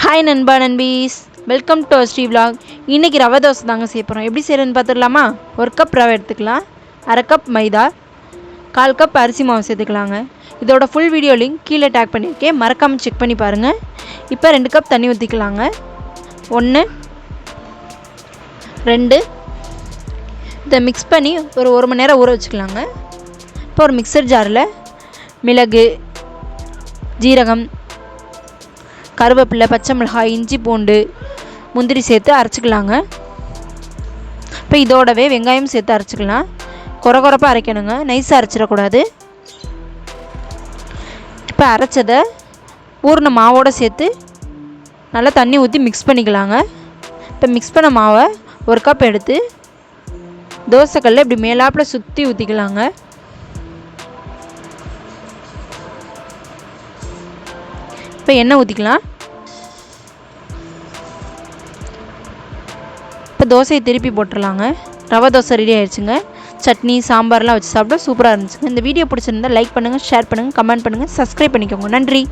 Hi நண்பா நண்பீஸ், welcome to Sri vlog. இன்றைக்கி ரவை தோசை தாங்க செய்ய போகிறோம். எப்படி செய்கிறதுன்னு பார்த்துடலாமா? 1 கப் ரவை எடுத்துக்கலாம், 1/2 கப் மைதா, 1/4 கப் அரிசி மாவு சேர்த்துக்கலாங்க. இதோட ஃபுல் வீடியோ லிங்க் கீழே டேக் பண்ணியிருக்கேன், மறக்காமல் செக் பண்ணி பாருங்கள். இப்போ 2 கப் தண்ணி ஊற்றிக்கலாங்க. 1 2 இதை மிக்ஸ் பண்ணி ஒரு 1 மணி நேரம் ஊற வச்சுக்கலாங்க. இப்போ ஒரு மிக்சர் ஜாரில் மிளகு, ஜீரகம், கருவேப்பிலை, பச்சை மிளகாய், இஞ்சி, பூண்டு, முந்திரி சேர்த்து அரைச்சிக்கலாங்க. இப்போ இதோடவே வெங்காயம் சேர்த்து அரைச்சிக்கலாம். கொரகொரப்பாக அரைக்கணுங்க, நைஸாக அரைச்சிடக்கூடாது. இப்போ அரைச்சதை ஊறின மாவோடு சேர்த்து நல்லா தண்ணி ஊற்றி மிக்ஸ் பண்ணிக்கலாங்க. இப்போ மிக்ஸ் பண்ண மாவை 1 கப் எடுத்து தோசைக்கல்ல இப்படி மேலாப்பில் சுற்றி ஊற்றிக்கலாங்க. இப்போ எண்ணெய் ஊற்றிக்கலாம். இப்போ தோசையை திருப்பி போட்டுடலாங்க. ரவை தோசை ரெடி ஆயிடுச்சுங்க. சட்னி, சாம்பார்லாம் வச்சு சாப்பிட சூப்பராக இருந்துச்சுங்க. இந்த வீடியோ பிடிச்சிருந்தா லைக் பண்ணுங்கள், ஷேர் பண்ணுங்கள், கமெண்ட் பண்ணுங்கள், சப்ஸ்கிரைப் பண்ணிக்கோங்க. நன்றி.